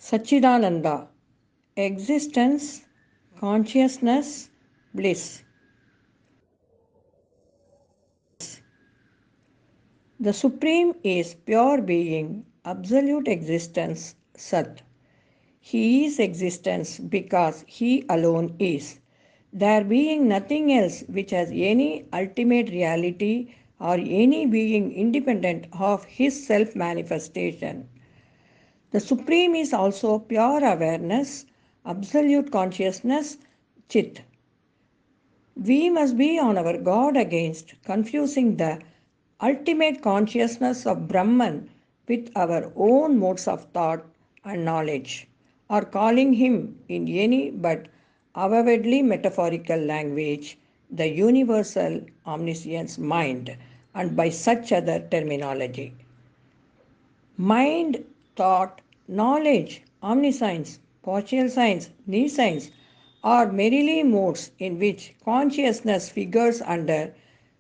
Sachchidananda, existence, consciousness, bliss. The Supreme is pure being, absolute existence, Sat. He is existence because He alone is, there being nothing else which has any ultimate reality or any being independent of His self manifestation. The Supreme is also pure awareness, absolute consciousness, Chit. We must be on our guard against confusing the ultimate consciousness of Brahman with our own modes of thought and knowledge, or calling him in any but avowedly metaphorical language the universal omniscience mind, and by such other terminology. Mind, thought, knowledge, omniscience, partial science, nescience are merely modes in which consciousness figures under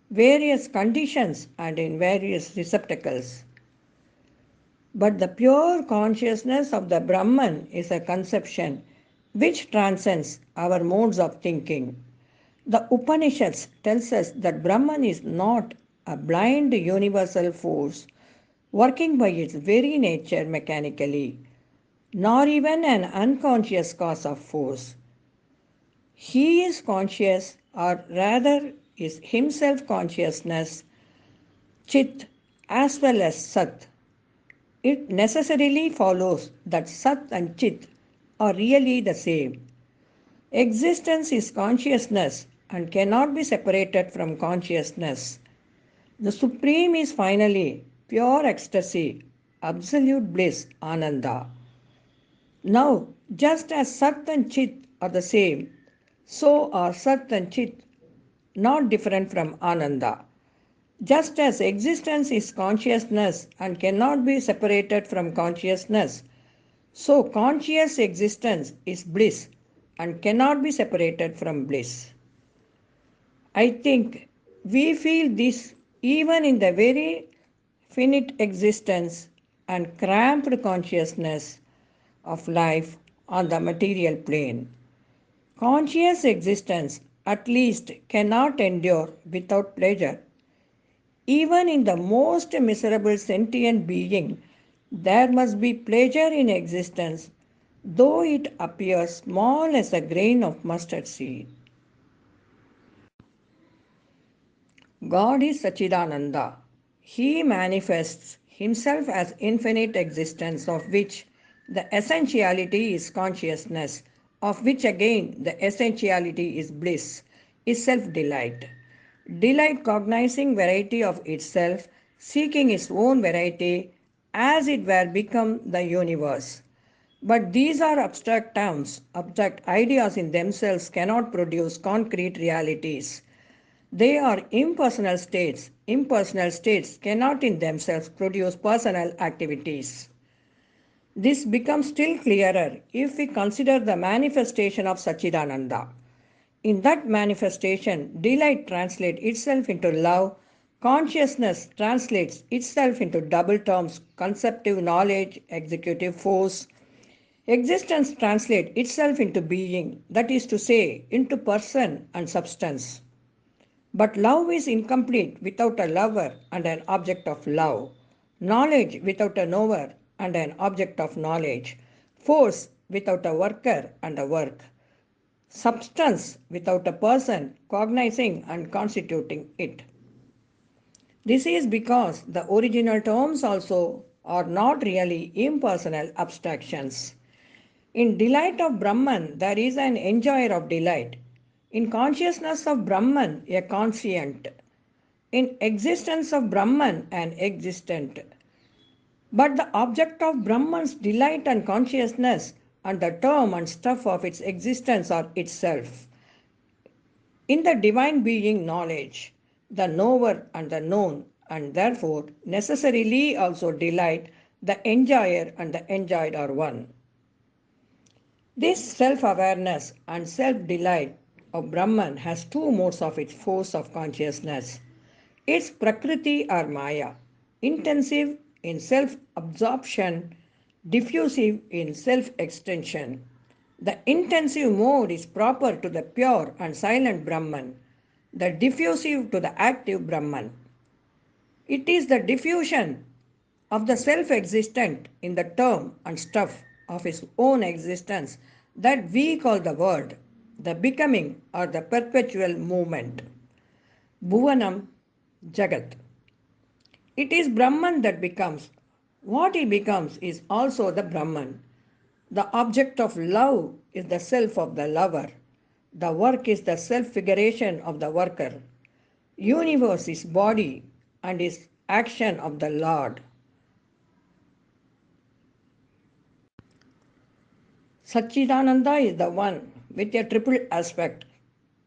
various conditions and in various receptacles. But the pure consciousness of the Brahman is a conception which transcends our modes of thinking. The Upanishads tells us that Brahman is not a blind universal force working by its very nature mechanically, nor even an unconscious cause of force. He is conscious, or rather is himself consciousness, Chit, as well as Sat. It necessarily follows that Sat and Chit are really the same. Existence is consciousness and cannot be separated from consciousness. The Supreme is finally pure ecstasy, absolute bliss, Ananda. Now, just as Sat and Chit are the same, so are Sat and Chit not different from Ananda. Just as existence is consciousness and cannot be separated from consciousness, so conscious existence is bliss and cannot be separated from bliss. I think we feel this even in the very finite existence and cramped consciousness of life on the material plane. Conscious existence, at least, cannot endure without pleasure. Even in the most miserable sentient being, there must be pleasure in existence, though it appears small as a grain of mustard seed. God is Sachchidananda. He manifests himself as infinite existence, of which the essentiality is consciousness, of which again the essentiality is bliss, is self-delight. Delight cognizing variety of itself, seeking its own variety, as it were become the universe. But these are abstract terms. Abstract ideas in themselves cannot produce concrete realities. They are impersonal states. Impersonal states cannot in themselves produce personal activities. This becomes still clearer if we consider the manifestation of Sachchidananda. In that manifestation, delight translates itself into love, consciousness translates itself into double terms conceptive knowledge, executive force. Existence translates itself into being, that is to say, into person and substance. But love is incomplete without a lover and an object of love. Knowledge without a knower and an object of knowledge. Force without a worker and a work. Substance without a person cognizing and constituting it. This is because the original terms also are not really impersonal abstractions. In delight of Brahman, there is an enjoyer of delight. In consciousness of Brahman, a conscient. In existence of Brahman, an existent. But the object of Brahman's delight and consciousness and the term and stuff of its existence are itself. In the divine being knowledge, the knower and the known, and therefore necessarily also delight, the enjoyer and the enjoyed are one. This self-awareness and self-delight of Brahman has two modes of its force of consciousness. Its Prakriti or Maya, intensive in self-absorption diffusive in self extension. The intensive mode is proper to the pure and silent Brahman, the diffusive to the active Brahman. It is the diffusion of the self existent in the term and stuff of his own existence that we call the word, the becoming or the perpetual movement. Bhuvanam Jagat. It is Brahman that becomes. What he becomes is also the Brahman. The object of love is the self of the lover. The work is the self-figuration of the worker. Universe is body and is action of the Lord. Sachchidananda is the one with a triple aspect.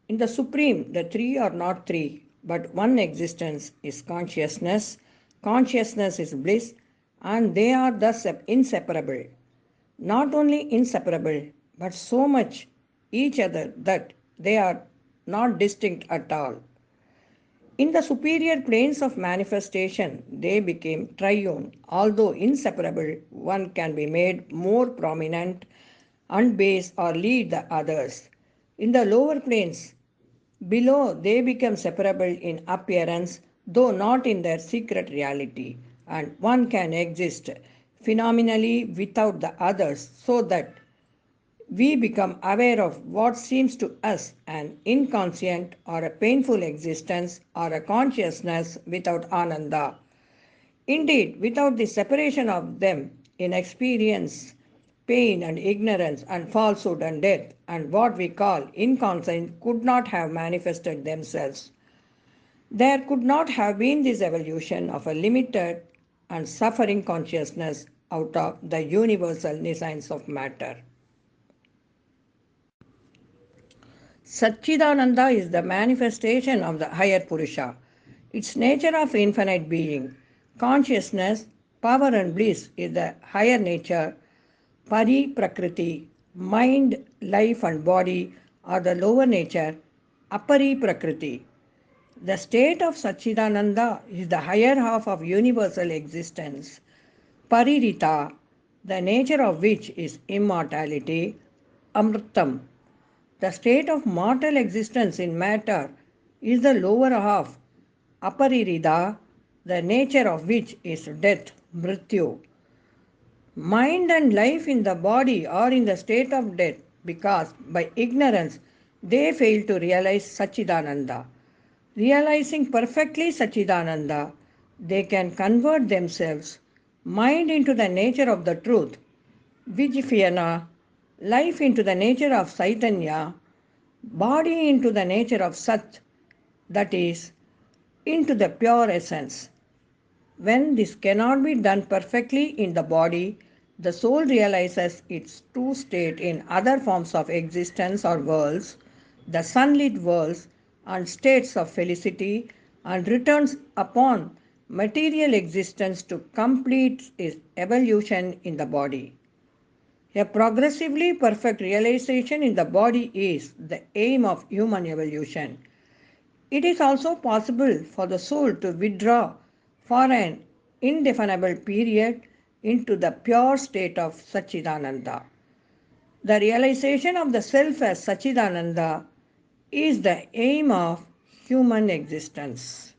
In the Supreme, the three are not three, but one existence is consciousness. Consciousness is bliss, and they are thus inseparable. Not only inseparable, but so much each other that they are not distinct at all. In the superior planes of manifestation, they became triune. Although inseparable, one can be made more prominent and base or lead the others. In the lower planes, below, they become separable in appearance, though not in their secret reality, and one can exist phenomenally without the others, so that we become aware of what seems to us an inconscient or a painful existence or a consciousness without ananda. Indeed, without the separation of them in experience, pain and ignorance and falsehood and death and what we call inconscient could not have manifested themselves. There could not have been this evolution of a limited and suffering consciousness out of the universal nescience of matter. Sachchidananda is the manifestation of the higher Purusha, its nature of infinite being. Consciousness, power and bliss is the higher nature. Pari Prakriti, mind, life and body are the lower nature. Apari Prakriti. The state of Sachchidananda is the higher half of universal existence. Paririta, the nature of which is immortality. Amritam, the state of mortal existence in matter is the lower half. Aparirida, the nature of which is death, mrityu. Mind and life in the body are in the state of death because by ignorance they fail to realize Sachchidananda. Realizing perfectly Sachchidananda, they can convert themselves, mind into the nature of the truth, Vijifyana, life into the nature of Chaitanya, body into the nature of Sat, that is, into the pure essence. When this cannot be done perfectly in the body, the soul realizes its true state in other forms of existence or worlds, the sunlit worlds and states of felicity, and returns upon material existence to complete its evolution in the body. A progressively perfect realization in the body is the aim of human evolution. It is also possible for the soul to withdraw for an indefinable period into the pure state of Sachchidananda. The realization of the self as Sachchidananda is the aim of human existence.